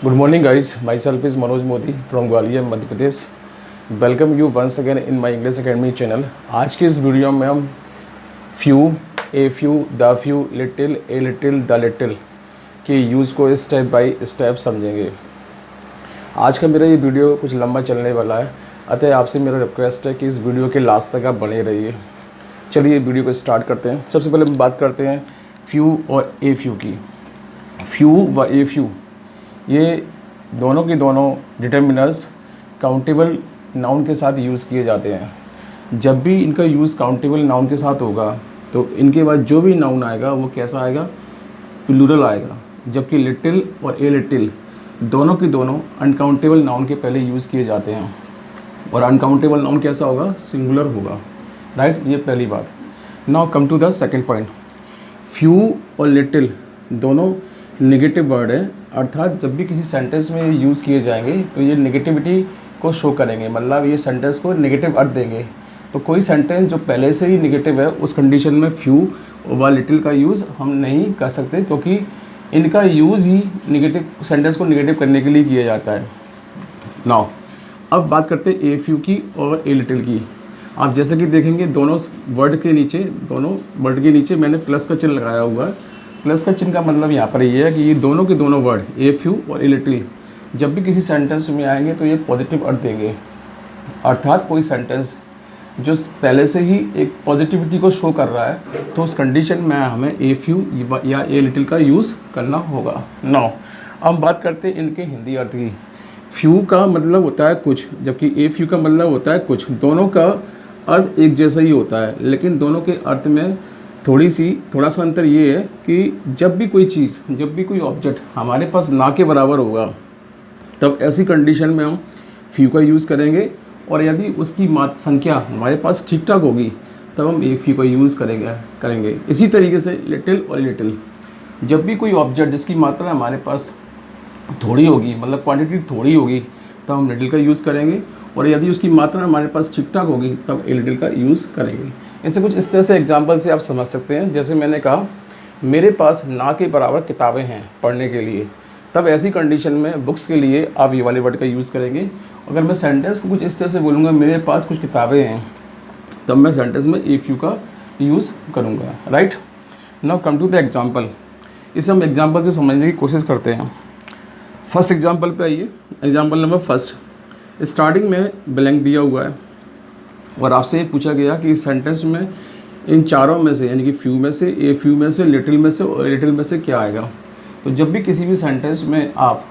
Good morning, guys. Myself is Manoj Modi from Gwalior, Madhya Pradesh. Welcome you once again in my English Academy channel. आज की इस video में हम few, a few, the few, little, a little, the little के use को step by step समझेंगे। आज का मेरा ये वीडियो कुछ लंबा चलने वाला है, अतः आपसे मेरा रिक्वेस्ट है कि इस वीडियो के लास्ट तक आप बने रहिए। चलिए वीडियो को स्टार्ट करते हैं। सबसे पहले हम बात करते हैं फ्यू और ए फ्यू की। फ्यू व ए फ्यू ये दोनों के दोनों डिटर्मिनर्स काउंटेबल नाउन के साथ यूज़ किए जाते हैं। जब भी इनका यूज़ काउंटेबल नाउन के साथ होगा तो इनके बाद जो भी नाउन आएगा वो कैसा आएगा, प्लूरल आएगा। जबकि लिटिल और ए लिटिल दोनों के दोनों अनकाउंटेबल नाउन के पहले यूज़ किए जाते हैं और अनकाउंटेबल नाउन कैसा होगा, सिंगुलर होगा। राइट, ये पहली बात। Now come to the second point. Few और लिटिल दोनों नेगेटिव वर्ड है, अर्थात जब भी किसी सेंटेंस में यूज़ किए जाएंगे तो ये नेगेटिविटी को शो करेंगे, मतलब ये सेंटेंस को नेगेटिव अर्थ देंगे। तो कोई सेंटेंस जो पहले से ही नेगेटिव है उस कंडीशन में फ्यू व लिटिल का यूज़ हम नहीं कर सकते, क्योंकि इनका यूज़ ही नेगेटिव सेंटेंस को नेगेटिव करने के लिए किया जाता है। नाउ अब बात करते हैं ए फ्यू की और ए लिटिल की। आप जैसे कि देखेंगे दोनों वर्ड के नीचे मैंने प्लस का चिन्ह लगाया हुआ है। प्लस का चिन्ह का मतलब यहाँ पर ये है कि ये दोनों के दोनों वर्ड ए फ्यू और ए लिटिल जब भी किसी सेंटेंस में आएंगे तो ये पॉजिटिव अर्थ देंगे। अर्थात कोई सेंटेंस जो पहले से ही एक पॉजिटिविटी को शो कर रहा है तो उस कंडीशन में हमें ए फ्यू या ए लिटिल का यूज़ करना होगा। नाउ अब बात करते हैं इनके हिंदी अर्थ की। फ्यू का मतलब होता है कुछ, जबकि ए फ्यू का मतलब होता है कुछ। दोनों का अर्थ एक जैसा ही होता है, लेकिन दोनों के अर्थ में थोड़ा सा अंतर ये है कि जब भी कोई ऑब्जेक्ट हमारे पास ना के बराबर होगा तब ऐसी कंडीशन में हम फ्यू का यूज़ करेंगे, और यदि उसकी संख्या हमारे पास ठीक ठाक होगी तब हम ए फ्यू का यूज़ करेंगे। इसी तरीके से लिटिल और लिटिल, जब भी कोई ऑब्जेक्ट जिसकी मात्रा हमारे पास थोड़ी होगी, मतलब क्वांटिटी थोड़ी होगी, तब हम लिटिल का यूज़ करेंगे, और यदि उसकी मात्रा हमारे पास ठीक ठाक होगी तब ए लिटिल का यूज़ करेंगे। ऐसे कुछ इस तरह से एग्जाम्पल से आप समझ सकते हैं। जैसे मैंने कहा मेरे पास ना के बराबर किताबें हैं पढ़ने के लिए, तब ऐसी कंडीशन में बुक्स के लिए आप ये वाले वर्ड का यूज़ करेंगे। अगर मैं सेंटेंस को कुछ इस तरह से बोलूँगा मेरे पास कुछ किताबें हैं, तब मैं सेंटेंस में ए फ्यू का यूज़ करूँगा। Right, now come to the example. इसे हम एग्जाम्पल से समझने की कोशिश करते हैं। फर्स्ट एग्जाम्पल पे आइए। Example number first. स्टार्टिंग में ब्लैंक दिया हुआ है और आपसे ये पूछा गया कि इस सेंटेंस में इन चारों में से, यानी कि फ्यू में से, ए फ्यू में से, लिटिल में से और लिटिल में से क्या आएगा। तो जब भी किसी भी सेंटेंस में आप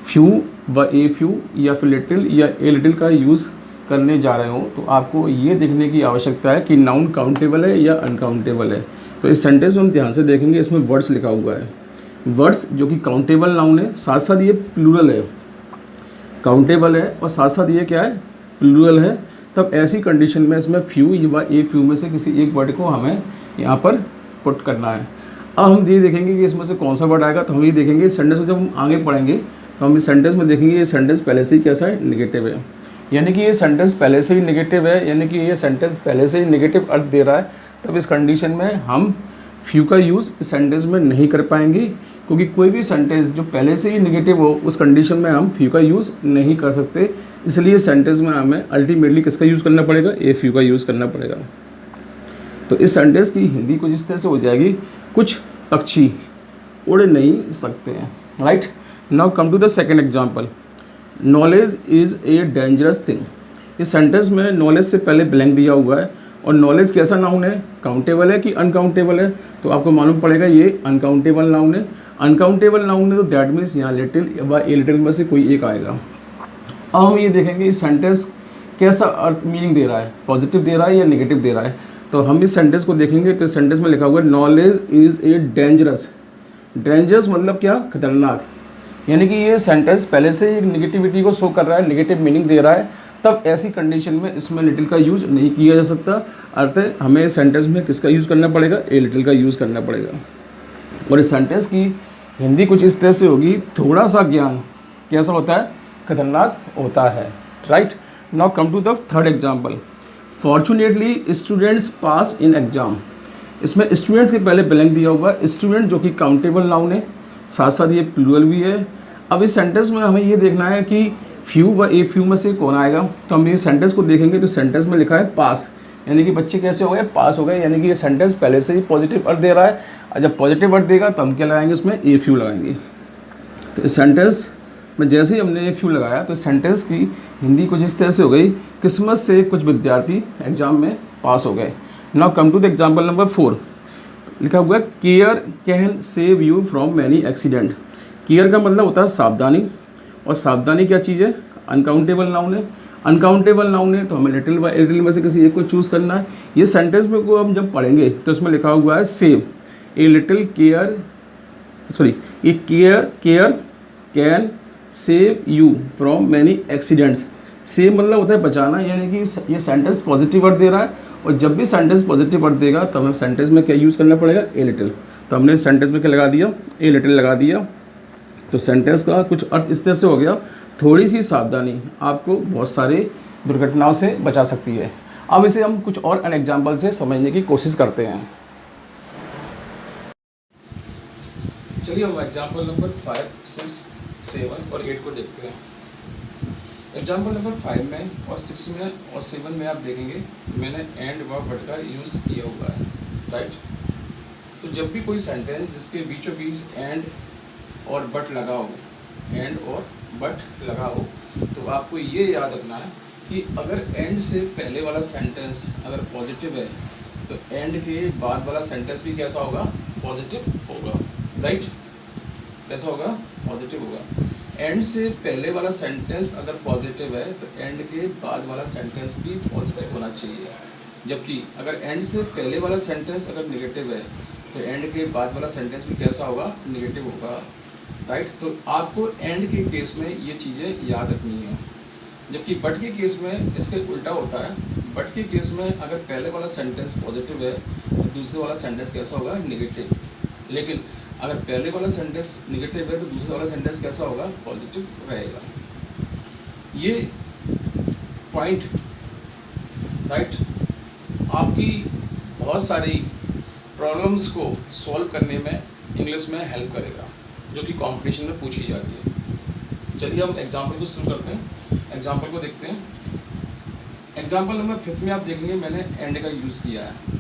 फ्यू व ए फ्यू या फिर लिटिल या ए लिटिल का यूज़ करने जा रहे हो तो आपको ये देखने की आवश्यकता है कि नाउन काउंटेबल है या अनकाउंटेबल है। तो इस सेंटेंस में हम ध्यान से देखेंगे, इसमें वर्ड्स लिखा हुआ है। वर्ड्स जो कि काउंटेबल नाउन है, साथ साथ ये प्लूरल है। काउंटेबल है और साथ साथ ये क्या है, प्लूरल है। तब ऐसी कंडीशन में इसमें फ्यू या ए फ्यू में से किसी एक वर्ड को हमें यहाँ पर पुट करना है। अब हम ये देखेंगे कि इसमें से कौन सा वर्ड आएगा। तो हम ये देखेंगे सेंटेंस में, जब हम आगे पढ़ेंगे तो हम इस सेंटेंस में देखेंगे ये सेंटेंस पहले से ही कैसा है, नेगेटिव है। यानी कि ये सेंटेंस पहले से ही नेगेटिव है, यानी कि ये सेंटेंस पहले से ही नेगेटिव अर्थ दे रहा है। तब इस कंडीशन में हम फ्यू का यूज़ इस सेंटेंस में नहीं कर पाएंगे, क्योंकि कोई भी सेंटेंस जो पहले से ही नेगेटिव हो उस कंडीशन में हम फ्यू का यूज़ नहीं कर सकते। इसलिए सेंटेंस में हमें अल्टीमेटली किसका यूज़ करना पड़ेगा, ए फ्यू का यूज़ करना पड़ेगा। तो इस सेंटेंस की हिंदी कुछ इस तरह से हो जाएगी, कुछ पक्षी उड़ नहीं सकते हैं। Right, now come to the second example. Knowledge is a dangerous thing. इस सेंटेंस में नॉलेज से पहले ब्लैंक दिया हुआ है, और नॉलेज कैसा नाउन है, काउंटेबल है कि अनकाउंटेबल है। तो आपको मालूम पड़ेगा ये अनकाउंटेबल नाउन है। अनकाउंटेबल नाउन है तो दैट मीन्स यहाँ लिटिल व ए लिटिल में से कोई एक आएगा। अब हम ये देखेंगे इस सेंटेंस कैसा अर्थ मीनिंग दे रहा है, पॉजिटिव दे रहा है या नेगेटिव दे रहा है। तो हम इस सेंटेंस को देखेंगे तो इस सेंटेंस में लिखा हुआ है knowledge is a dangerous. Dangerous मतलब क्या, खतरनाक। यानी कि ये सेंटेंस पहले से ही नेगेटिविटी को शो कर रहा है, नेगेटिव मीनिंग दे रहा है। तब ऐसी कंडीशन में इसमें लिटिल का यूज़ नहीं किया जा सकता। अर्थ हमें इस सेंटेंस में किसका यूज़ करना पड़ेगा, ए लिटिल का यूज़ करना पड़ेगा। और इस सेंटेंस की हिंदी कुछ इस तरह से होगी, थोड़ा सा ज्ञान कैसा होता है, खतरनाक होता है। Right, now come to the third example. Fortunately students pass in exam. इसमें स्टूडेंट्स के पहले ब्लैंक दिया हुआ है। स्टूडेंट जो कि काउंटेबल नाउन है, साथ साथ ये प्लूरल भी है। अब इस सेंटेंस में हमें ये देखना है कि फ्यू व ए फ्यू में से कौन आएगा। तो हम ये सेंटेंस को देखेंगे तो सेंटेंस में लिखा है पास, यानी कि बच्चे कैसे हो गए, पास हो गए, यानी कि ये सेंटेंस पहले से ही पॉजिटिव अर्थ दे रहा है। और जब पॉजिटिव अर्थ देगा तो हम क्या लगाएंगे, उसमें ए फ्यू लगाएंगे। तो इस सेंटेंस में जैसे ही हमने ए फ्यू लगाया तो सेंटेंस की हिंदी कुछ इस तरह से हो गई, किस्मत से कुछ विद्यार्थी एग्जाम में पास हो गए। Now come to the example number 4। लिखा हुआ है care can save you from many accident. Care का मतलब होता है सावधानी, और सावधानी क्या चीज़ है, अनकाउंटेबल नाउन है। अनकाउंटेबल नाउन है तो हमें लिटिल में से किसी एक को चूज़ करना है। ये सेंटेंस में को हम जब पढ़ेंगे तो इसमें लिखा हुआ है save a little care, sorry ये care can save you from many accidents. Save मतलब होता है बचाना, यानी कि ये सेंटेंस पॉजिटिव अर्थ दे रहा है, और जब भी सेंटेंस पॉजिटिव अर्थ देगा तब हमें सेंटेंस में क्या यूज़ करना पड़ेगा, ए लिटिल। तो हमने सेंटेंस में क्या लगा दिया, ए लिटिल लगा दिया। तो सेंटेंस का कुछ अर्थ इस तरह से हो गया, थोड़ी सी सावधानी आपको बहुत सारे दुर्घटनाओं से बचा सकती है। अब इसे हम कुछ और एन एग्जाम्पल से समझने की कोशिश करते हैं। चलिए हम एग्जाम्पल नंबर 5, 6, 7 और 8 को देखते हैं। एग्जाम्पल नंबर 5 में और 6 में और 7 में आप देखेंगे मैंने एंड व बट का यूज़ किया हुआ है, राइट। तो जब भी कोई सेंटेंस जिसके बीचों बीच एंड और बट लगा हो, एंड और बट लगा हो, तो आपको ये याद रखना है कि अगर एंड से पहले वाला सेंटेंस अगर पॉजिटिव है तो एंड के बाद वाला सेंटेंस भी कैसा होगा, पॉजिटिव होगा, राइट। कैसा होगा, पॉजिटिव होगा। एंड से पहले वाला सेंटेंस अगर पॉजिटिव है तो एंड के बाद वाला सेंटेंस भी पॉजिटिव होना चाहिए। जबकि अगर एंड से पहले वाला सेंटेंस अगर नेगेटिव है तो एंड के बाद वाला सेंटेंस भी कैसा होगा, नेगेटिव होगा, राइट। तो आपको एंड के केस में ये चीज़ें याद रखनी है। जबकि बट के केस में इसके उल्टा होता है। बट के केस में अगर पहले वाला सेंटेंस पॉजिटिव है तो दूसरे वाला सेंटेंस कैसा होगा, नेगेटिव। लेकिन अगर पहले वाला सेंटेंस नेगेटिव है तो दूसरा वाला सेंटेंस कैसा होगा, पॉजिटिव रहेगा। ये पॉइंट, राइट, आपकी बहुत सारी प्रॉब्लम्स को सॉल्व करने में इंग्लिश में हेल्प करेगा, जो कि कॉम्पिटिशन में पूछी जाती है। चलिए हम एग्जाम्पल को शुरू करते हैं, एग्जाम्पल को देखते हैं। एग्जाम्पल नंबर 5 में आप देखेंगे मैंने एंड का यूज़ किया है।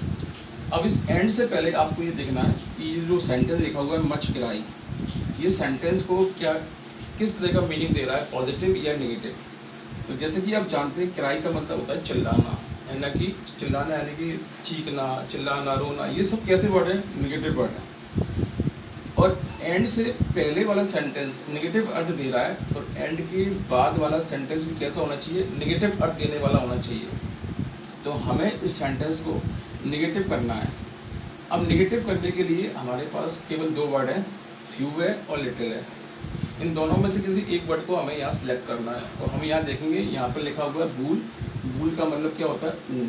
अब इस एंड से पहले आपको ये देखना है कि ये जो सेंटेंस लिखा हुआ है मच किराई, ये सेंटेंस को क्या किस तरह का मीनिंग दे रहा है, पॉजिटिव या नेगेटिव। तो जैसे कि आप जानते हैं किराई का मतलब होता है चिल्लाना, यानी कि चिल्लाना यानी कि चीखना, चिल्लाना, रोना, ये सब कैसे वर्ड है, नेगेटिव वर्ड है। और एंड से पहले वाला सेंटेंस नेगेटिव अर्थ दे रहा है और एंड के बाद वाला सेंटेंस भी कैसा होना चाहिए, नेगेटिव अर्थ देने वाला होना चाहिए। तो हमें इस सेंटेंस को नेगेटिव करना है। अब नेगेटिव करने के लिए हमारे पास केवल 2 वर्ड हैं, फ्यू है और लिटिल है। इन दोनों में से किसी एक वर्ड को हमें यहाँ सिलेक्ट करना है। तो हम यहाँ देखेंगे, यहाँ पर लिखा हुआ है बूल। बूल का मतलब क्या होता है,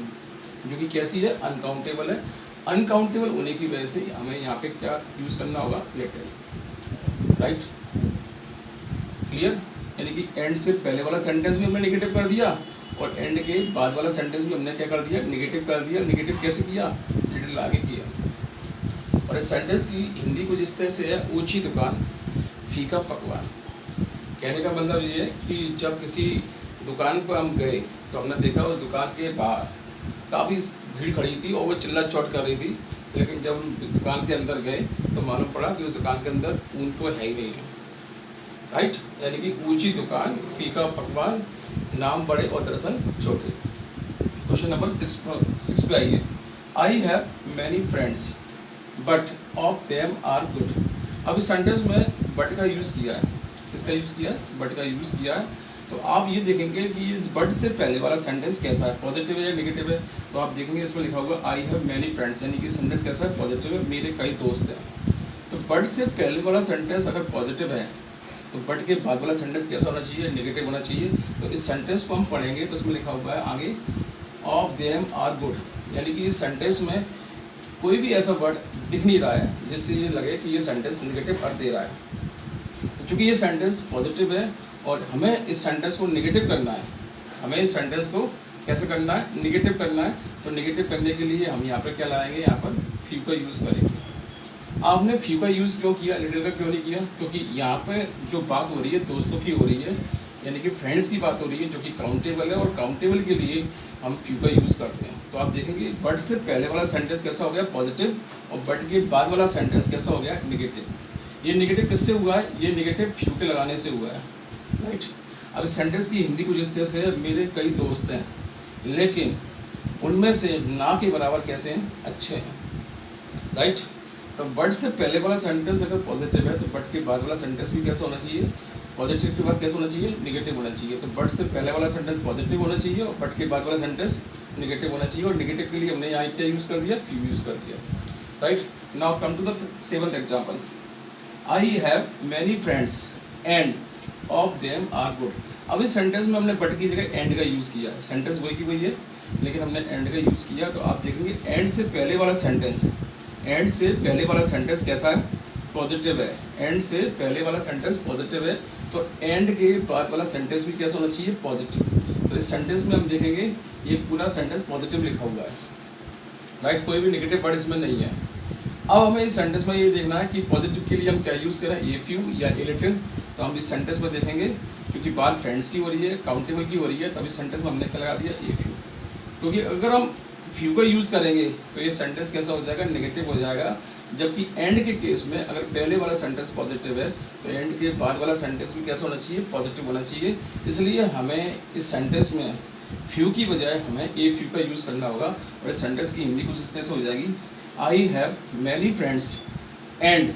जो कि कैसी है, अनकाउंटेबल है। अनकाउंटेबल होने की वजह से हमें यहाँ पे क्या यूज़ करना होगा, लिटिल, राइट, क्लियर। यानी कि एंड से पहले वाला सेंटेंस भी हमने नेगेटिव कर दिया और एंड के बाद वाला सेंटेंस भी हमने क्या कर दिया, नेगेटिव कर दिया। नेगेटिव कैसे किया, लिटिल आगे किया। और इस सेंटेंस की हिंदी कुछ इस तरह से है, ऊंची दुकान फीका पकवान। कहने का मतलब ये है कि जब किसी दुकान पर हम गए तो हमने देखा उस दुकान के बाहर काफ़ी भीड़ खड़ी थी और वो चिल्ला चौट कर रही थी, लेकिन जब हम दुकान के अंदर गए तो मालूम पड़ा कि उस दुकान के अंदर ऊन तो है ही नहीं, राइट। यानी कि ऊंची दुकान फीका पकवान, नाम बड़े और दरअसल छोटे। क्वेश्चन नंबर 6 पे आइए। I have many friends but of them are good. अब इस सेंटेंस में बट का यूज़ किया है, किसका यूज़ किया है, बट का यूज़ किया है। तो आप ये देखेंगे कि इस बट से पहले वाला सेंटेंस कैसा है, पॉजिटिव है या नेगेटिव है। तो आप देखेंगे इसमें लिखा हुआ आई हैव मैनी फ्रेंड्स, यानी कि सेंटेंस कैसा है, पॉजिटिव है, मेरे कई दोस्त हैं। तो बट से पहले वाला सेंटेंस अगर पॉजिटिव है तो बट के बाद वाला सेंटेंस कैसा होना चाहिए, नेगेटिव होना चाहिए। तो इस सेंटेंस को हम पढ़ेंगे तो इसमें लिखा हुआ है आगे ऑफ देम आर गुड, यानी कि इस सेंटेंस में कोई भी ऐसा वर्ड दिख नहीं रहा है जिससे ये लगे कि ये सेंटेंस नेगेटिव अर्थ दे रहा है। तो चूँकि ये सेंटेंस पॉजिटिव है और हमें इस सेंटेंस को नेगेटिव करना है, हमें इस सेंटेंस को कैसे करना है, नेगेटिव करना है। तो नेगेटिव करने के लिए हम यहाँ पर क्या लाएंगे, यहाँ पर फ्यू का यूज़ करेंगे। आपने फ्यू का यूज़ क्यों किया, लिटिल का क्यों नहीं किया? क्योंकि यहाँ पे जो बात हो रही है दोस्तों की हो रही है, यानी कि फ्रेंड्स की बात हो रही है जो कि काउंटेबल है, और काउंटेबल के लिए हम फ्यू का यूज़ करते हैं। तो आप देखेंगे बट से पहले वाला सेंटेंस कैसा हो गया, पॉजिटिव, और बट के बाद वाला सेंटेंस कैसा हो गया, निगेटिव। ये निगेटिव किससे हुआ है? ये निगेटिव फ्यू के लगाने से हुआ है, राइट। अब सेंटेंस की हिंदी कुछ इस तरह से है, मेरे कई दोस्त हैं लेकिन उनमें से ना के बराबर कैसे हैं, अच्छे हैं, राइट। तो बट से पहले वाला सेंटेंस अगर पॉजिटिव है तो बट के बाद वाला सेंटेंस भी कैसा होना चाहिए, पॉजिटिव के बाद कैसा होना चाहिए, निगेटिव होना चाहिए। तो बट से पहले वाला सेंटेंस पॉजिटिव होना चाहिए और बट के बाद वाला सेंटेंस निगेटिव होना चाहिए, और निगेटिव के लिए हमने यहाँ क्या यूज़ कर दिया, फ्यू यूज़ कर दिया, right. Now come to the 7th example. I have many friends and of them are good. अब इस सेंटेंस में हमने बट की जगह एंड का यूज़ किया, सेंटेंस वही की वही है लेकिन हमने एंड का यूज़ किया। तो आप देखेंगे एंड से पहले वाला सेंटेंस, एंड से पहले वाला सेंटेंस कैसा है, पॉजिटिव है। एंड से पहले वाला सेंटेंस पॉजिटिव है, तो एंड के बाद वाला सेंटेंस भी कैसा होना चाहिए, पॉजिटिव। तो इस सेंटेंस में हम देखेंगे ये पूरा सेंटेंस पॉजिटिव लिखा हुआ है, राइट, कोई भी नेगेटिव वर्ड इसमें नहीं है। अब हमें इस सेंटेंस में ये देखना है कि पॉजिटिव के लिए हम क्या यूज़ करें, ए फ्यू या ए लिटिल। तो हम इस सेंटेंस में देखेंगे क्योंकि बात फ्रेंड्स की हो रही है, काउंटेबल की हो रही है, तब इस सेंटेंस में हमने क्या लगा दिया, ए फ्यू। क्योंकि अगर हम फ्यू का यूज़ करेंगे तो ये सेंटेंस कैसा हो जाएगा, नेगेटिव हो जाएगा। जबकि एंड के केस में अगर पहले वाला सेंटेंस पॉजिटिव है तो एंड के बाद वाला सेंटेंस भी कैसा होना चाहिए, पॉजिटिव होना चाहिए। इसलिए हमें इस सेंटेंस में फ्यू की बजाय हमें ए फ्यू का यूज़ करना होगा, और इस सेंटेंस की हिंदी कुछ इस तरह से हो जाएगी, I have many friends and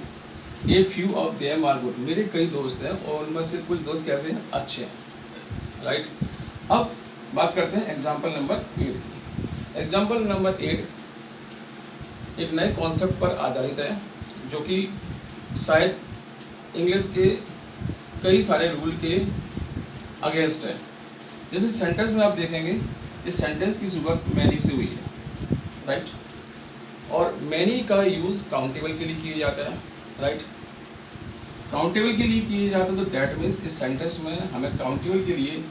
a few of them are good. मेरे कई दोस्त हैं और उनमें से कुछ दोस्त कैसे हैं, अच्छे हैं, राइट। अब बात करते हैं एग्जाम्पल नंबर 8। एग्जाम्पल नंबर 8 एक नए कॉन्सेप्ट पर आधारित है जो कि शायद इंग्लिश के कई सारे रूल के अगेंस्ट है। जैसे सेंटेंस में आप देखेंगे इस सेंटेंस की शुरुआत मैनी से हुई है, राइट, और मैनी का यूज़ काउंटेबल के लिए किया जाता है, राइट। काउंटेबल के लिए किया जाता है तो दैट मीन्स इस सेंटेंस में हमें काउंटेबल के लिए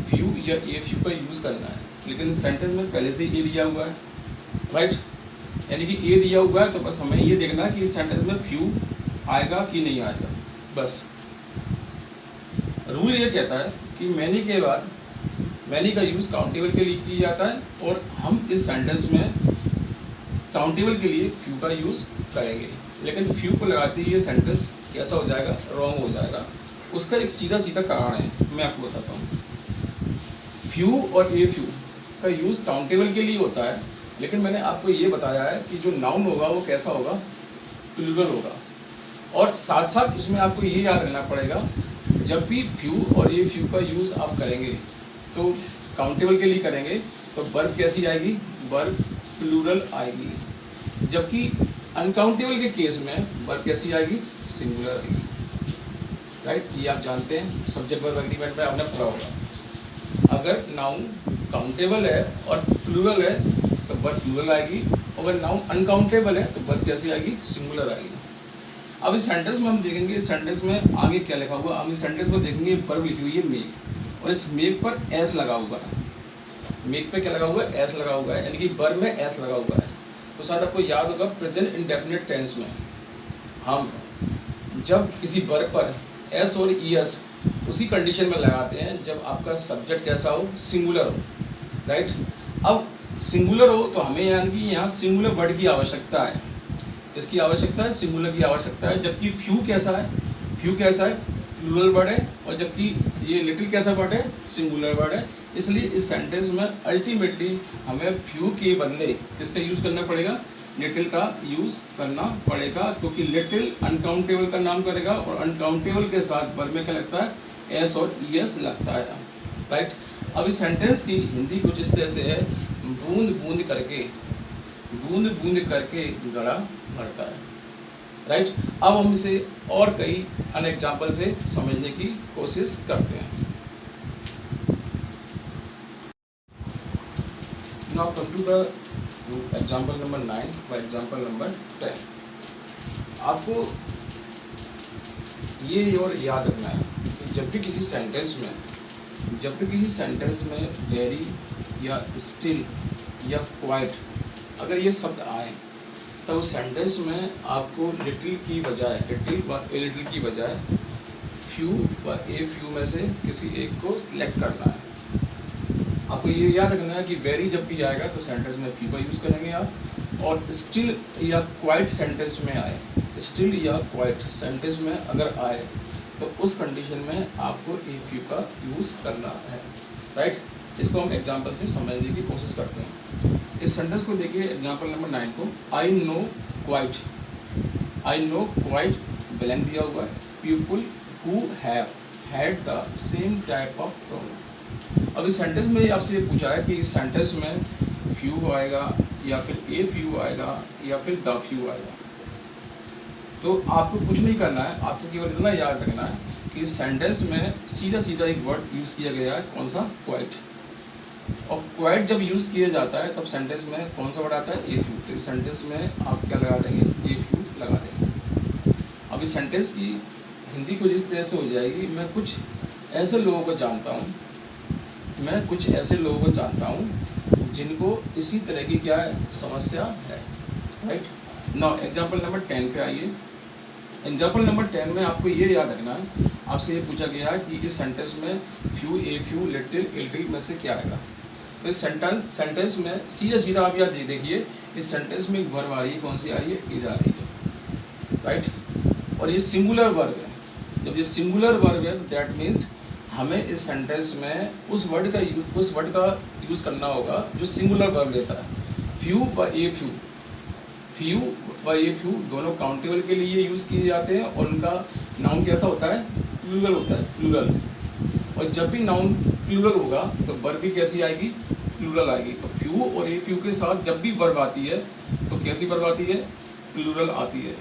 फ्यू या ए फ्यू का यूज़ करना है, लेकिन इस सेंटेंस में पहले से ए दिया हुआ है, राइट, यानी कि ए दिया हुआ है। तो बस हमें ये देखना है कि इस सेंटेंस में फ्यू आएगा कि नहीं आएगा, बस। रूल ये कहता है कि मैनी के बाद मैनी का यूज़ काउंटेबल के लिए किया जाता है, और हम इस सेंटेंस में काउंटेबल के लिए फ्यू का यूज़ करेंगे, लेकिन फ्यू को लगाते ही ये सेंटेंस कैसा हो जाएगा, रॉन्ग हो जाएगा। उसका एक सीधा सीधा कारण है, मैं आपको बताता हूँ। फ्यू और ए फ्यू का यूज़ काउंटेबल के लिए होता है, लेकिन मैंने आपको ये बताया है कि जो नाउन होगा वो कैसा होगा, प्लूरल होगा। और साथ साथ इसमें आपको ये याद रखना पड़ेगा, जब भी फ्यू और ए फ्यू का यूज़ आप करेंगे तो काउंटेबल के लिए करेंगे तो वर्ब कैसी आएगी, वर्ब प्लूरल आएगी। जबकि अनकाउंटेबल के केस में वर्ब कैसी आएगी, सिंगुलर आएगी, राइट। ये आप जानते हैं, सब्जेक्ट वर्ब एग्रीमेंट में आपने पढ़ा होगा। अगर नाउन काउंटेबल है और प्लूरल है तो वर्ब प्लूरल आएगी, अगर नाउन अनकाउंटेबल है तो वर्ब कैसी आएगी, सिंगुलर आएगी। अब इस सेंटेंस में हम देखेंगे, इस सेंटेंस में आगे क्या लिखा हुआ, हम इस सेंटेंस में देखेंगे वर्ब लिखी हुई है मेक, और इस मेक पर एस लगा हुआ है। मेक पे क्या लगा हुआ है, एस लगा हुआ है, यानी कि वर्ब में एस लगा हुआ है। तो शायद आपको याद होगा प्रेजेंट इंडेफिनिट टेंस में हम जब किसी वर्ब पर एस और ई एस उसी कंडीशन में लगाते हैं जब आपका सब्जेक्ट कैसा हो, सिंगुलर हो, राइट। अब सिंगुलर हो तो हमें यानी कि यहाँ सिंगुलर वर्ड की आवश्यकता है, इसकी आवश्यकता है, सिंगुलर की आवश्यकता है। जबकि फ्यू कैसा है, फ्यू कैसा है, प्लूरल वर्ड है, और जबकि ये लिटिल कैसा वर्ड है, सिंगुलर वर्ड है। इसलिए इस सेंटेंस में अल्टीमेटली हमें फ्यू के बदले किसका यूज़ करना पड़ेगा, लिटिल का यूज़ करना पड़ेगा, क्योंकि लिटिल अनकाउंटेबल का नाम करेगा और अनकाउंटेबल के साथ वर्ब में क्या लगता है, एस और ई एस लगता है, राइट। अब इस सेंटेंस की हिंदी कुछ इस तरह से है, बूंद बूंद करके गड़ा भरता है, राइट। अब हम इसे और कई अन्य एग्जाम्पल से समझने की कोशिश करते हैं। Now come to the example number 9 व एग्जाम्पल नंबर 10। आपको ये और याद रखना है कि जब भी किसी सेंटेंस में वेरी या स्टिल या क्वाइट अगर ये शब्द आए तो उस सेंटेंस में आपको लिटिल की बजाय लिटिल की बजाय फ्यू व ए फ्यू में से किसी एक को सिलेक्ट करना है। आपको ये याद रखना है कि वेरी जब भी आएगा तो सेंटेंस में फ्यू का यूज़ करेंगे आप, और स्टिल या क्वाइट सेंटेंस में आए, स्टिल या क्वाइट सेंटेंस में अगर आए तो उस कंडीशन में आपको ए फ्यू का यूज़ करना है, राइट। इसको हम एग्जांपल से समझने की कोशिश करते हैं। इस सेंटेंस को देखिए, एग्जांपल नंबर 9 को, आई नो क्वाइट ब्लैंक दिया हुआ है, people who have had the same type of problem. अब इस सेंटेंस में आपसे ये पूछा है कि इस सेंटेंस में फ्यू आएगा या फिर ए फ्यू आएगा या फिर द फ्यू आएगा। तो आपको कुछ नहीं करना है, आपको केवल इतना याद रखना है कि इस सेंटेंस में सीधा सीधा एक वर्ड यूज़ किया गया है, कौन सा, क्वाइट। और क्वाइट जब यूज़ किया जाता है तब सेंटेंस में कौन सा वर्ड आता है, ए फ्यू। तो इस सेंटेंस में आप क्या लगा देंगे, ए फ्यू लगा देंगे। अब इस सेंटेंस की हिंदी कुछ इस तरह से हो जाएगी, मैं कुछ ऐसे लोगों को जानता हूँ जिनको इसी तरह की क्या है, समस्या है, राइट। नाउ एग्जाम्पल नंबर 10 पे आइए। एग्जाम्पल नंबर 10 में आपको ये याद रखना है, आपसे ये पूछा गया है कि इस सेंटेंस में फ्यू, ए फ्यू, लिटिल में से क्या आएगा। तो इस सेंटेंस में सीधा आप याद देखिए, इस सेंटेंस में एक वर्ब आ रही है, कौन सी आ रही है, इज आ रही है, राइट। और ये सिंगुलर वर्ब है। जब ये सिंगुलर वर्ब है तो दैट मीन्स हमें इस सेंटेंस में उस वर्ड का यूज़ करना होगा जो सिंगुलर वर्ब लेता है। फ्यू व ए फ्यू दोनों काउंटेबल के लिए यूज़ किए जाते हैं और उनका नाउन कैसा होता है, प्लूरल होता है, प्लूरल। और जब भी नाउन प्लूरल होगा तो वर्ब भी कैसी आएगी, प्लूरल आएगी। तो फ्यू और ए फ्यू के साथ जब भी वर्ब आती है तो कैसी वर्ब आती है, प्लूरल आती है।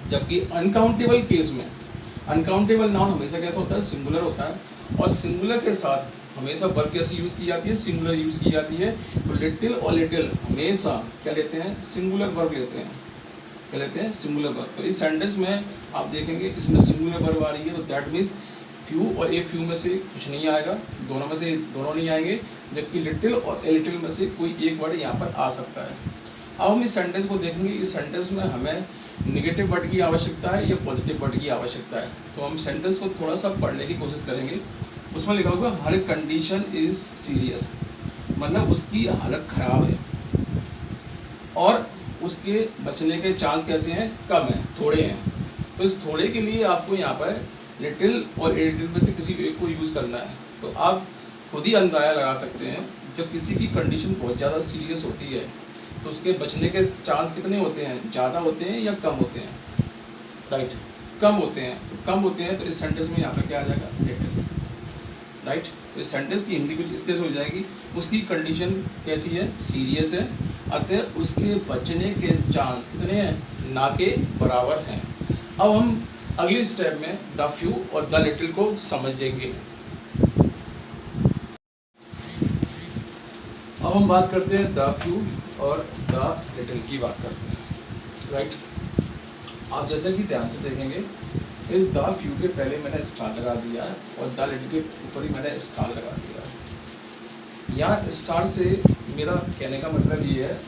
जबकि अनकाउंटेबल केस में अनकाउंटेबल नाउन हमेशा कैसा होता है, सिंगुलर होता है, और सिंगुलर के साथ हमेशा वर्ब कैसी यूज़ की जाती है, सिंगुलर यूज़ की जाती है। तो लिटिल और लिटिल हमेशा क्या लेते हैं, सिंगुलर वर्ब लेते हैं, क्या लेते हैं, सिंगुलर वर्ब। तो इस सेंटेंस में आप देखेंगे इसमें सिंगुलर वर्ब आ रही है, तो दैट मीन्स फ्यू और ए फ्यू में से कुछ नहीं आएगा, दोनों नहीं आएंगे, जबकि लिटिल और ए लिटिल में से कोई एक वर्ड यहाँ पर आ सकता है। अब हम इस सेंटेंस को देखेंगे, इस सेंटेंस में हमें निगेटिव वर्ड की आवश्यकता है या पॉजिटिव वर्ड की आवश्यकता है। तो हम सेंटेंस को थोड़ा सा पढ़ने की कोशिश करेंगे। उसमें लिखा होगा हर कंडीशन इज सीरियस, मतलब उसकी हालत खराब है और उसके बचने के चांस कैसे हैं, कम है, थोड़े हैं। तो इस थोड़े के लिए आपको यहाँ पर लिटिल और ए लिटिल में से किसी एक को यूज़ करना है। तो आप खुद ही अंदाज़ा लगा सकते हैं, जब किसी की कंडीशन बहुत ज़्यादा सीरियस होती है तो उसके बचने के चांस कितने होते हैं, ज़्यादा होते हैं या कम होते हैं, राइट, कम होते हैं। तो कम होते हैं तो इस सेंटेंस में यहाँ पर क्या आ जाएगा, लिटिल, राइट। तो इस सेंटेंस की हिंदी कुछ इस तरह से हो जाएगी, उसकी कंडीशन कैसी है, सीरियस है, अतः उसके बचने के चांस कितने हैं, ना के बराबर हैं। अब हम अगले स्टेप में द फ्यू और द लिटिल को समझेंगे। अब हम बात करते हैं द फ्यू और द लिटिल की बात करते हैं, राइट। आप जैसे कि ध्यान से देखेंगे, इस द फ्यू के पहले मैंने स्टार लगा दिया है और द लिटिल के ऊपर ही मैंने स्टार लगा दिया है। यहाँ स्टार से मेरा कहने का मतलब ये है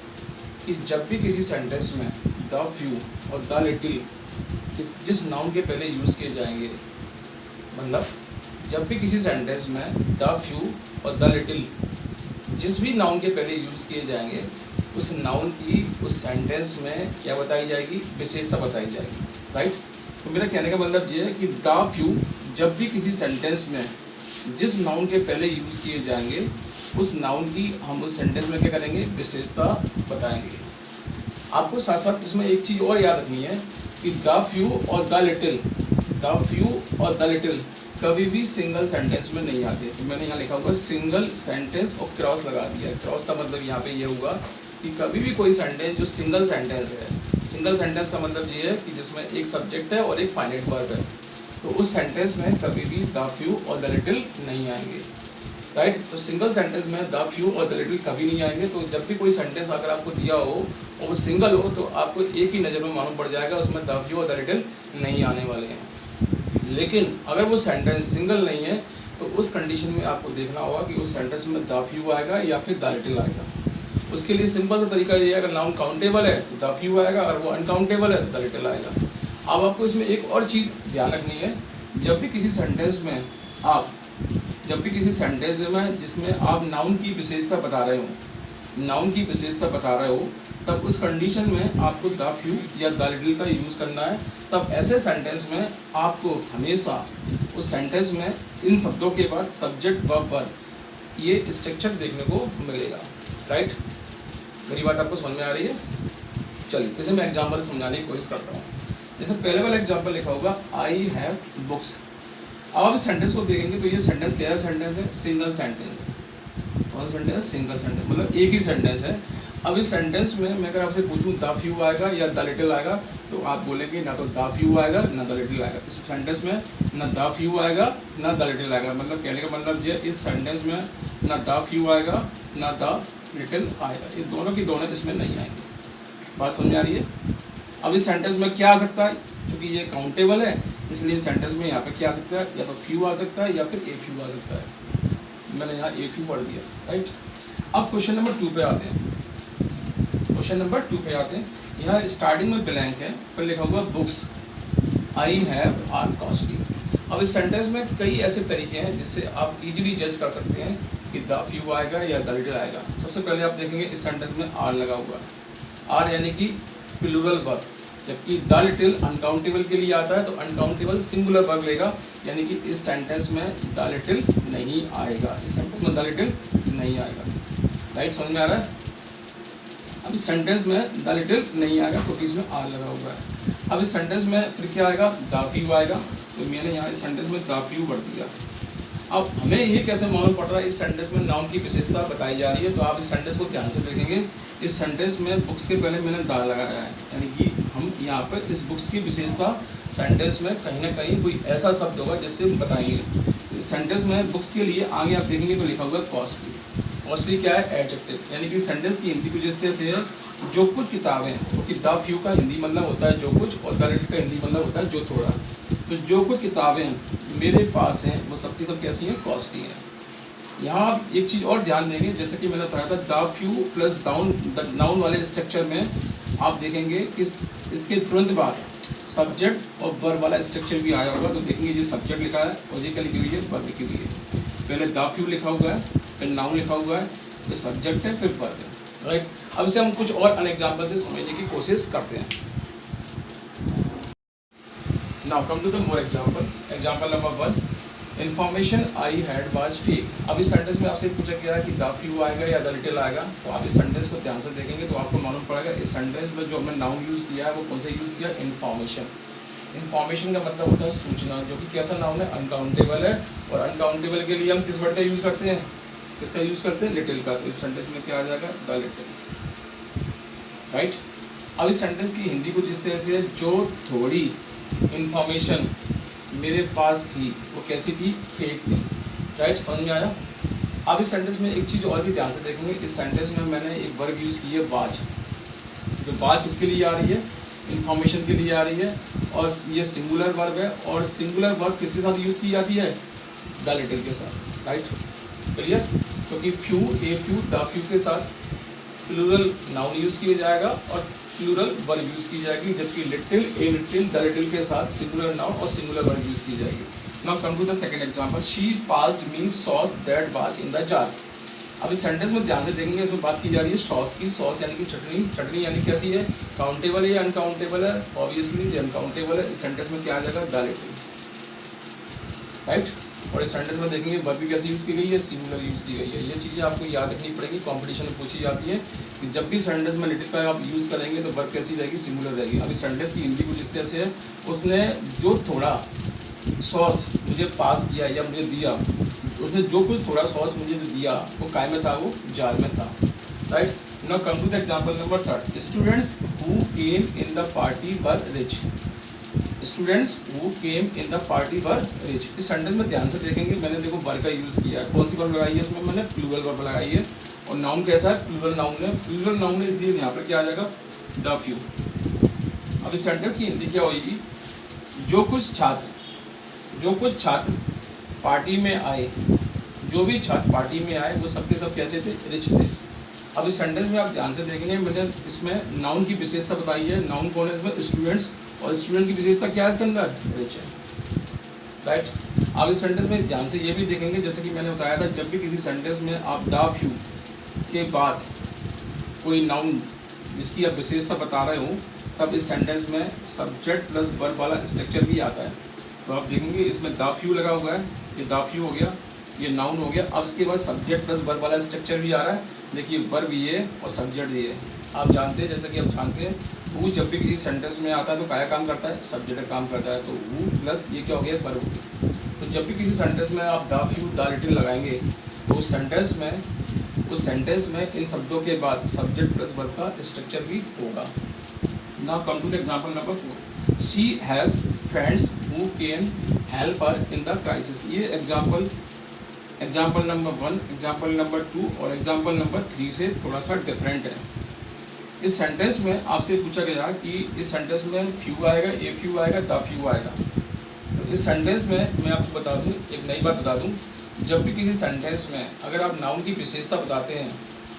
कि जब भी किसी सेंटेंस में द फ्यू और द लिटिल जिस नाउन के पहले यूज़ किए जाएंगे, मतलब जब भी किसी सेंटेंस में द फ्यू और द लिटिल जिस भी नाउन के पहले यूज़ किए जाएंगे, उस नाउन की उस सेंटेंस में क्या बताई जाएगी, विशेषता बताई जाएगी, राइट। तो मेरा कहने का मतलब ये है कि द फ्यू जब भी किसी सेंटेंस में जिस नाउन के पहले यूज़ किए जाएंगे, उस नाउन की हम उस सेंटेंस में क्या करेंगे, विशेषता बताएंगे। आपको साथ साथ इसमें एक चीज़ और याद रखनी है कि द फ्यू और द लिटिल कभी भी सिंगल सेंटेंस में नहीं आते। तो मैंने यहाँ लिखा होगा सिंगल सेंटेंस और क्रॉस लगा दिया। क्रॉस का मतलब यहाँ पे ये हुआ कि कभी भी कोई सेंटेंस जो सिंगल सेंटेंस है, सिंगल सेंटेंस का मतलब ये है कि जिसमें एक सब्जेक्ट है और एक फाइनाइट वर्ब है, तो उस सेंटेंस में कभी भी द फ्यू और द लिटिल नहीं आएंगे, राइट। तो सिंगल सेंटेंस में द फ्यू और द लिटिल कभी नहीं आएंगे। तो जब भी कोई सेंटेंस अगर आपको दिया हो और वो सिंगल हो तो आपको एक ही नज़र में मालूम पड़ जाएगा उसमें द फ्यू और द लिटिल नहीं आने वाले हैं। लेकिन अगर वो सेंटेंस सिंगल नहीं है तो उस कंडीशन में आपको देखना होगा कि उस सेंटेंस में द फ्यू आएगा या फिर द लिटिल आएगा। उसके लिए सिंपल सा तरीका ये है, अगर नाउन काउंटेबल है तो द फ्यू आएगा, अगर वो अनकाउंटेबल है तो द लिटिल आएगा। अब आपको इसमें एक और चीज़ ध्यान रखनी है, जब भी किसी सेंटेंस में जिसमें आप नाउन की विशेषता बता रहे हो, तब उस कंडीशन में आपको द फ्यू या द लिटिल का यूज़ करना है। तब ऐसे सेंटेंस में आपको हमेशा उस सेंटेंस में इन शब्दों के बाद सब्जेक्ट वर्ब वर्ब ये स्ट्रक्चर देखने को मिलेगा। राइट, मेरी बात आपको समझ में आ रही है? चलिए इसे मैं एग्जाम्पल समझाने की कोशिश करता हूँ। जैसे पहले वाला एग्जाम्पल लिखा होगा आई हैव बुक्स। अब आप इस सेंटेंस को देखेंगे तो ये सेंटेंस क्या सेंटेंस है? सिंगल सेंटेंस है। कौन सा सेंटेंस है? सिंगल सेंटेंस, मतलब एक ही सेंटेंस है। अब इस सेंटेंस में मैं अगर आपसे पूछूं द फ्यू आएगा या द लिटिल आएगा, तो आप बोलेंगे ना तो द फ्यू आएगा ना द लिटिल आएगा। इस सेंटेंस में ना द फ्यू आएगा ना द लिटिल आएगा, मतलब कहने का मतलब ये इस सेंटेंस में ना द फ्यू आएगा ना द लिटिल आएगा, ये दोनों की दोनों इसमें नहीं आएंगे। बात समझ आ रही है? अब इस सेंटेंस में क्या आ सकता है? क्योंकि ये काउंटेबल है इसलिए इस सेंटेंस में यहाँ पे क्या आ सकता है? या तो फ्यू आ सकता है या फिर ए फ्यू आ सकता है। मैंने यहाँ ए फ्यू पढ़ दिया। राइट, अब क्वेश्चन नंबर 2 पे आते हैं। यहाँ स्टार्टिंग में ब्लैंक है, फिर लिखा हुआ books I have are costly. अब इस सेंटेंस में कई ऐसे तरीके हैं जिससे आप इजीली जज कर सकते हैं कि द फ्यू आएगा या द लिटिल आएगा। सबसे पहले आप देखेंगे इस सेंटेंस में आर लगा हुआ है, आर यानी कि प्लूरल वर्ब, जबकि द लिटिल अनकाउंटेबल के लिए आता है तो अनकाउंटेबल सिंगुलर वर्ब लेगा, यानी कि इस सेंटेंस में द लिटिल नहीं आएगा, इस सेंटेंस में द लिटिल नहीं आएगा। राइट, समझ में आ रहा है? अब इस सेंटेंस में द लिटिल नहीं आएगा क्योंकि इसमें आर लगा हुआ है। अब इस सेंटेंस में फिर क्या आएगा? द फ्यू आएगा, तो मैंने यहाँ इस सेंटेंस में द फ्यू भर दिया। अब हमें ये कैसे मालूम पड़ रहा है? इस सेंटेंस में नाउन की विशेषता बताई जा रही है, तो आप इस सेंटेंस को ध्यान से देखेंगे। इस सेंटेंस में बुक्स के पहले मैंने द लगाया है, यानी कि हम यहाँ पर इस बुक्स की विशेषता सेंटेंस में कहीं ना कहीं कोई ऐसा शब्द होगा जिससे हम बताएंगे। इस सेंटेंस में बुक्स के लिए आगे आप देखेंगे तो लिखा हुआ कॉस्टली। कॉस्टली क्या है? एडजेक्टिव, यानी कि सेंटेंस की हिंदी कुछ इस तरह से है, जो कुछ किताबें, क्योंकि द फ्यू का हिंदी मतलब होता है जो कुछ और द लिटिल का हिंदी मतलब होता है जो थोड़ा। तो जो कुछ किताबें मेरे पास हैं वो सबकी सब कैसी हैं? कॉस्टली हैं। यहाँ आप एक चीज़ और ध्यान देंगे, जैसे कि मैंने बताया था द फ्यू प्लस नाउन वाले स्ट्रक्चर में आप देखेंगे कि इसके तुरंत बाद सब्जेक्ट और वर्ब वाला स्ट्रक्चर भी आया होगा। तो देखेंगे ये सब्जेक्ट लिखा है और ये क्या लिखी हुई है? वर्ब लिखी हुई है। पहले द फ्यू लिखा हुआ है, फिर नाउन लिखा हुआ है, फिर सब्जेक्ट है, फिर वर्ब है। राइट, अब इसे हम कुछ और एग्जाम्पल से समझने की कोशिश करते हैं। Now come to the more example. Example number 1, information I had was fake. अब इस सेंटेंस में आपसे पूछा गया है कि द फ्यू आएगा या द लिटिल आएगा, तो आप इस सेंटेंस को ध्यान से देखेंगे तो आपको मालूम पड़ेगा इस सेंटेंस में जो हमने नाउन यूज़ किया है वो कौन सा यूज़ किया? इन्फॉर्मेशन। इन्फॉर्मेशन का मतलब होता है सूचना, जो कि कैसा नाउन है? अनकाउंटेबल है, और अनकाउंटेबल के लिए हम किस वर्ड का यूज़ करते हैं? किसका यूज़ करते हैं? लिटिल का। तो इस सेंटेंस में क्या आ जाएगा? The little. राइट, अब इस सेंटेंस की हिंदी कुछ इस तरह से है, जो थोड़ी इन्फॉर्मेशन मेरे पास थी वो कैसी थी? फेक थी। राइट, समझ में आया? अब इस सेंटेंस में एक चीज़ और भी ध्यान से देखेंगे, इस सेंटेंस में मैंने एक वर्ब यूज़ की है वाज। जो वाज किसके लिए आ रही है? इन्फॉर्मेशन के लिए आ रही है, और ये सिंगुलर वर्ब है, और सिंगुलर वर्ब किसके साथ यूज़ की जाती है? द लिटिल के साथ। Right, clear? क्योंकि few, a few, the few के साथ प्लूरल नाउन यूज़ किया जाएगा और प्लूरल वर्ब यूज़ की जाएगी, जबकि little, a little, the little के साथ सिंगुलर नाउन और सिंगुलर वर्ब यूज़ की जाएगी। Now come to the second example, she passed me sauce that was in the jar. अब इस सेंटेंस में ध्यान से देखेंगे, इसमें बात की जा रही है सॉस की। सॉस यानी कि चटनी। चटनी यानी कैसी है? काउंटेबल है या अनकाउंटेबल है? ऑब्वियसली जो अनकाउंटेबल है। इस सेंटेंस में क्या आ जाएगा? The little. राइट, और इस सेंटेंस में देखेंगे वर्ब भी कैसे यूज़ की गई है? सिंगुलर यूज़ की गई है। ये चीज़ें आपको याद रखनी पड़ेगी, कॉम्पिटिशन में पूछी जाती है कि जब भी सेंटेंस में लिटिल का आप यूज़ करेंगे तो वर्ब कैसी रहेगी? सिंगुलर रहेगी। अब इस सेंटेंस की हिंदी कुछ इस तरह से है, उसने जो थोड़ा सॉस मुझे पास किया या मुझे दिया, उसने जो कुछ थोड़ा सॉस मुझे जो दिया वो काय में था? वो जार में था। Right, now come to the example number 3, students who came in the party were rich. Students who came in the party were rich. इस सेंटेंस में ध्यान से देखेंगे, मैंने देखो वर्ब का यूज़ किया है। कौन सी वर्ब लगाई है इसमें? मैंने प्लूरल वर्ब लगाई है, और नाउन कैसा है? प्लूरल नाउन है। प्लूरल नाउन है इसलिए यहाँ पर क्या आ जाएगा? The few. अब इस सेंटेंस की हिंदी क्या होगी? जो कुछ छात्र पार्टी में आए, जो भी छात्र पार्टी में आए वो सबके सब कैसे थे? रिच थे। अब इस सेंटेंस में आप ध्यान से देखेंगे, मैंने इसमें नाउन की विशेषता बताई है। नाउन कौन है इसमें? स्टूडेंट्स। और स्टूडेंट की विशेषता क्या है इसके अंदर? रिच है, राइट। आप इस सेंटेंस में ध्यान से ये भी देखेंगे, जैसे कि मैंने बताया था, जब भी किसी सेंटेंस में आप द फ्यू के बाद कोई नाउन जिसकी आप विशेषता बता रहे हो, तब इस सेंटेंस में सब्जेक्ट प्लस वर्ब वाला स्ट्रक्चर भी आता है। तो आप देखेंगे इसमें द फ्यू लगा हुआ है, ये द फ्यू हो गया, ये नाउन हो गया। अब इसके बाद सब्जेक्ट प्लस वर्ब वाला स्ट्रक्चर भी आ रहा है। देखिए वर्ब ये और सब्जेक्ट ये। आप जानते हैं, जैसे कि आप जानते हैं, वो जब भी किसी सेंटेंस में आता है तो क्या काम करता है? सब्जेक्ट काम करता है। तो वो प्लस ये क्या हो गया? वर्ब हो गया। तो जब भी किसी सेंटेंस में आप द फ्यू द लिटिल लगाएंगे तो उस सेंटेंस में इन शब्दों के बाद सब्जेक्ट प्लस वर्ब का स्ट्रक्चर भी होगा। Now come to the example number 4। She has friends who can help her in the crisis. ये एग्जाम्पल नंबर 1, एग्जाम्पल नंबर 2 और एग्जाम्पल नंबर 3 से थोड़ा सा डिफरेंट है। इस सेंटेंस में आपसे पूछा गया कि इस सेंटेंस में फ्यू आएगा, ए फ्यू आएगा, द फ्यू आएगा। तो इस सेंटेंस में मैं आपको बता दूं, एक नई बात बता दूं, जब भी किसी सेंटेंस में अगर आप नाउन की विशेषता बताते हैं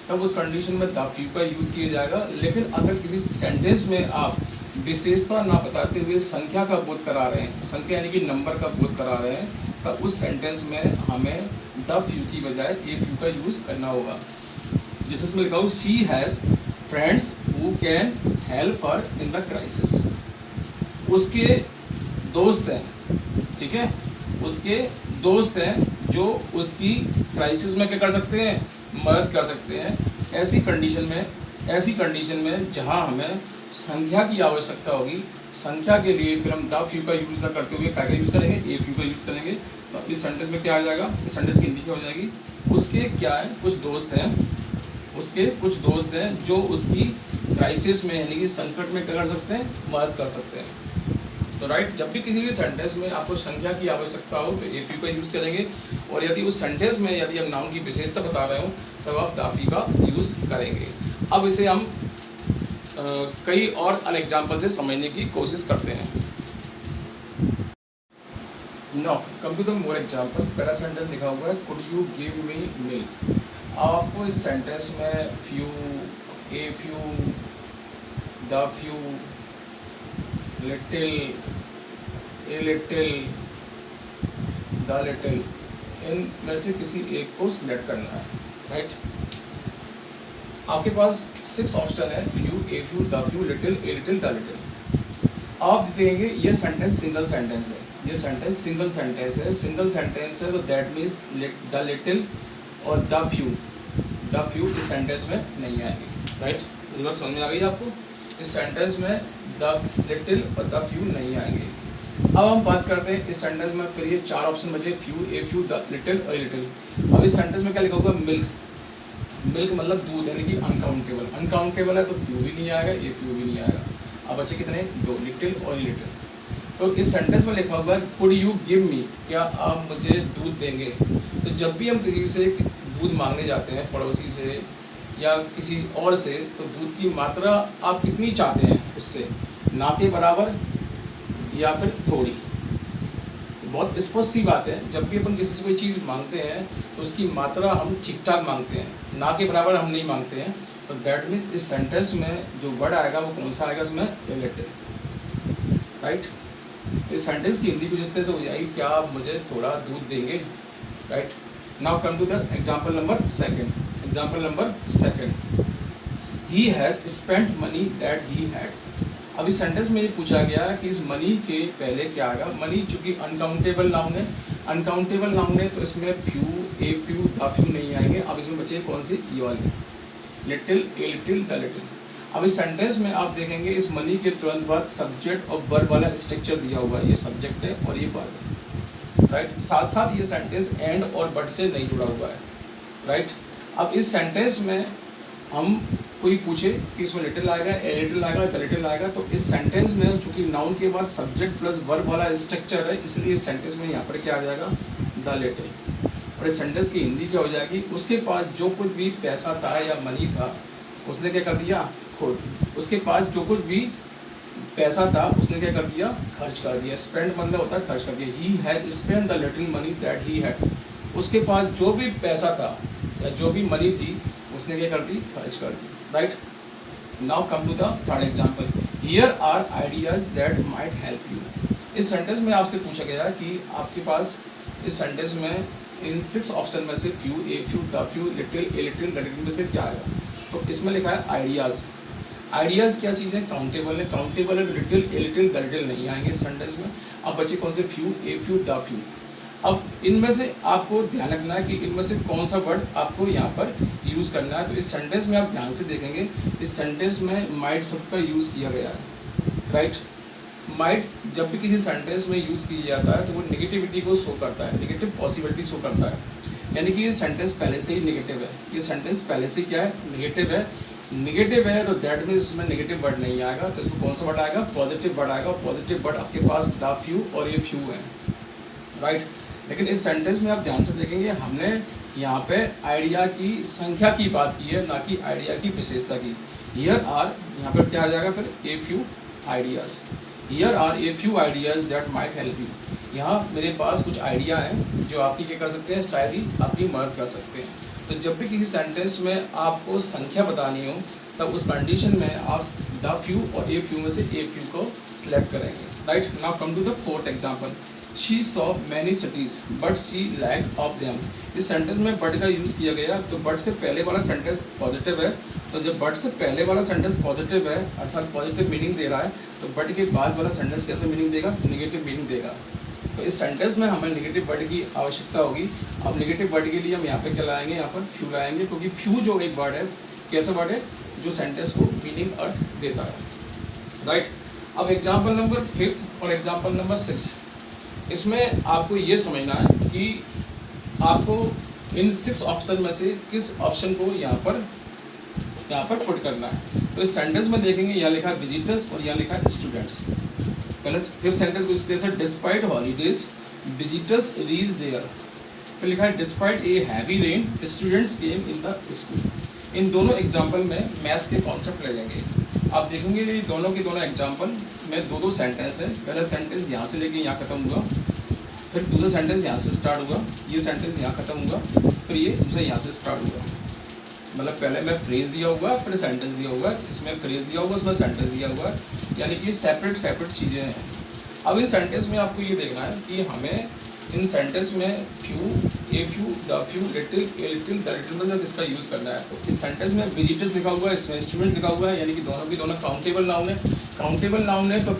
तब उस कंडीशन में द फ्यू का यूज़ किया जाएगा। लेकिन अगर किसी सेंटेंस में आप विशेषता ना बताते हुए संख्या का बोध करा रहे हैं, संख्या यानी कि नंबर का बोध करा रहे हैं, तब उस सेंटेंस में हमें द फ्यू की बजाय ए फ्यू का यूज़ करना होगा। जैसे इसमें लिखा हो, she has friends who can help her in the crisis. उसके दोस्त हैं, ठीक है, उसके दोस्त हैं जो उसकी क्राइसिस में क्या कर सकते हैं? मदद कर सकते हैं। ऐसी कंडीशन में जहां हमें संख्या की आवश्यकता होगी, संख्या के लिए फिर हम द फ्यू का यूज़ ना करते हुए क्या का यूज़ करेंगे? ए फ्यू का यूज़ करेंगे। तो इस सेंटेंस में क्या आ जाएगा? इस सेंटेंस की हिंदी क्या हो जाएगी? उसके क्या है? कुछ दोस्त हैं जो उसकी क्राइसिस में यानी कि संकट में क्या कर सकते हैं? मदद कर सकते हैं। तो राइट, जब भी किसी भी सेंटेंस में आपको संख्या की आवश्यकता हो तो ए फ्यू का यूज़ करेंगे। और यदि उस सेंटेंस में यदि हम नाउन की विशेषता बता रहे हो तब आप द फ्यू का यूज़ करेंगे। अब इसे हम कई और एग्जाम्पल से समझने की कोशिश करते हैं। Now come to the more example. पहला सेंटेंस लिखा हुआ है, could you give me milk. आपको इस सेंटेंस में few, a few, the few, little, a little, the little, इनमें से किसी एक को सिलेक्ट करना है, राइट। आपके पास 6 ऑप्शन है, few, a few, the few, little, a little, the little. आप देखेंगे ये सेंटेंस सिंगल सेंटेंस है, ये सेंटेंस सिंगल सेंटेंस है। सिंगल सेंटेंस है तो दैट मीन्स द लिटिल और द फ्यू इस सेंटेंस में नहीं आएंगे, राइट। ये बात समझ में आ गई आपको? इस सेंटेंस में द लिटिल और द फ्यू नहीं आएंगे। अब हम बात करते हैं इस सेंटेंस में, फिर ये 4 ऑप्शन बचे, few, a few, the little और ए लिटिल। अब इस सेंटेंस में क्या लिखा होगा? मिल्क। मिल्क मतलब दूध, यानी कि अनकाउंटेबल। अनकाउंटेबल है तो फ्यू भी नहीं आएगा, ए फ्यू भी नहीं आएगा। अब बचे कितने? 2, लिटिल और लिटिल। तो इस सेंटेंस में लिखा हुआ है, कुड यू गिव मी, क्या आप मुझे दूध देंगे। तो जब भी हम किसी से दूध मांगने जाते हैं, पड़ोसी से या किसी और से, तो दूध की मात्रा आप कितनी चाहते हैं उससे, ना के बराबर या फिर थोड़ी। बहुत स्पष्ट सी बात है, जब भी अपन किसी से कोई चीज़ मांगते हैं तो उसकी मात्रा हम ठीक ठाक मांगते हैं, ना के बराबर हम नहीं मांगते हैं। तो दैट मीन्स इस सेंटेंस में जो वर्ड आएगा वो कौन सा आएगा? इसमें रिलेटिव, राइट। इस सेंटेंस की हिंदी कुछ इस तरह से हो जाएगी, क्या आप मुझे थोड़ा दूध देंगे, right. Now come to the example number 2। Example number 2, he has spent money that he had. अब इस सेंटेंस में ये पूछा गया कि इस मनी के पहले क्या आएगा? मनी चूँकि अनकाउंटेबल नाउन है, अनकाउंटेबल नाउन है तो इसमें few, a few, the few नहीं आएंगे। अब इसमें बचे कौन सी? ये वाले, little, a little, the little. अब इस सेंटेंस में आप देखेंगे इस मनी के तुरंत बाद सब्जेक्ट और वर्ब वाला स्ट्रक्चर दिया हुआ है, ये सब्जेक्ट है और ये वर्ब है, राइट। साथ साथ ये सेंटेंस एंड और बट से नहीं जुड़ा हुआ है, राइट। अब इस सेंटेंस में हम कोई पूछे कि इसमें लिटिल आएगा, ए लिटिल आएगा, द लिटिल आएगा, तो इस सेंटेंस में चूंकि नाउन के बाद सब्जेक्ट प्लस वर्ब वाला स्ट्रक्चर है, इसलिए इस सेंटेंस में यहाँ पर क्या आ जाएगा? The little. और इस सेंटेंस की हिंदी क्या हो जाएगी? उसके पास जो कुछ भी पैसा था या मनी था उसने क्या कर दिया? खुद। उसके पास जो कुछ भी पैसा था उसने क्या कर दिया? खर्च कर दिया। स्पेंड मतलब होता है खर्च कर दिया। He had spend the little money that he had. उसके पास जो भी पैसा था या जो भी मनी थी उसने क्या कर दी, खर्च कर दी, right. Now come to the third example, here are ideas that might help you. इस सेंटेंस में आपसे पूछा गया कि आपके पास इस सेंटेंस में इन 6 ऑप्शन में से few, a few, the few, little, a little, the little में से क्या आएगा। तो इसमें लिखा है आइडियाज़। आइडियाज़ क्या चीज़ है, काउंटेबल है, काउंटेबल है तो little, a little, the little नहीं आएंगे सेंटेंस में। अब बचे कौन से, few, a few, the few. अब इनमें से आपको ध्यान रखना है कि इनमें से कौन सा वर्ड आपको यहाँ पर यूज़ करना है। तो इस सेंटेंस में आप ध्यान से देखेंगे, इस सेंटेंस में माइट शब्द का यूज़ किया गया है, राइट। माइट जब भी किसी सेंटेंस में यूज़ किया जाता है तो वो नेगेटिविटी को शो करता है, नेगेटिव पॉसिबिलिटी शो करता है, यानी कि ये सेंटेंस पहले से ही नेगेटिव है, ये सेंटेंस पहले से क्या है, नेगेटिव है। नेगेटिव है तो दैट मीन्स इसमें नेगेटिव वर्ड नहीं आएगा, तो इसमें कौन सा वर्ड आएगा, पॉजिटिव वर्ड आएगा। पॉजिटिव वर्ड आपके पास द फ्यू और ये फ्यू है, राइट। लेकिन इस सेंटेंस में आप ध्यान से देखेंगे, हमने यहाँ पे आइडिया की संख्या की बात की है, ना कि आइडिया की विशेषता की। हियर आर, यहाँ पर क्या आ जाएगा फिर, a few ideas. Here are a few ideas that might help you. यहाँ मेरे पास कुछ आइडिया हैं जो आपकी क्या कर सकते हैं, शायद ही आपकी मदद कर सकते हैं। तो जब भी किसी सेंटेंस में आपको संख्या बतानी हो तब उस कंडीशन में आप द फ्यू और ए फ्यू में से ए फ्यू को सिलेक्ट करेंगे, right. Now come to the fourth example, she saw many cities but she lack of them. इस सेंटेंस में बट का यूज़ किया गया, तो बट से पहले वाला सेंटेंस पॉजिटिव है, तो जब बट से पहले वाला सेंटेंस पॉजिटिव है अर्थात पॉजिटिव मीनिंग दे रहा है, तो बट के बाद वाला सेंटेंस कैसे मीनिंग देगा, नेगेटिव मीनिंग देगा। तो इस सेंटेंस में हमें नेगेटिव वर्ड की आवश्यकता होगी। अब नेगेटिव वर्ड के लिए हम यहाँ पे क्या लाएंगे, यहाँ पर फ्यू लाएंगे, क्योंकि फ्यू जो एक वर्ड है, कैसा वर्ड है, जो सेंटेंस को मीनिंग अर्थ देता है, राइट। अब एग्जाम्पल नंबर 5 और एग्जाम्पल नंबर 6, इसमें आपको ये समझना है कि आपको इन 6 ऑप्शन में से किस ऑप्शन को यहाँ पर पुट करना है। तो इस सेंटेंस में देखेंगे, यहाँ लिखा है विजिटर्स और यहाँ लिखा है स्टूडेंट्स। पहले फिफ्थ सेंटेंस को जैसे despite holidays visitors reach there, फिर लिखा है despite a heavy rain students came in the school. इन दोनों एग्जाम्पल में मैथ्स के कॉन्सेप्ट लगेंगे। आप देखेंगे ये दोनों के दोनों एग्जाम्पल में दो सेंटेंस है। पहला सेंटेंस यहाँ से लेके यहाँ खत्म हुआ, फिर दूसरा सेंटेंस यहाँ से स्टार्ट हुआ, ये सेंटेंस यहाँ खत्म हुआ, फिर ये दूसरा यहाँ से स्टार्ट हुआ। मतलब पहले मैं फ्रेज दिया हुआ, फिर सेंटेंस दिया हुआ, इसमें फ्रेज दिया हुआ, इसमें सेंटेंस दिया हुआ, यानी कि सेपरेट चीज़ें हैं। अब इन सेंटेंस में आपको ये देखना है कि हमें इन सेंटेंस में few, a few, the few, little, a little, the little में से किसका यूज़ करना है। तो इस सेंटेंस में विजिटर्स लिखा हुआ है, इसमें स्टूडेंट्स लिखा हुआ है, यानी कि दोनों की दोनों काउंटेबल नाउन है। काउंटेबल नाउन है तो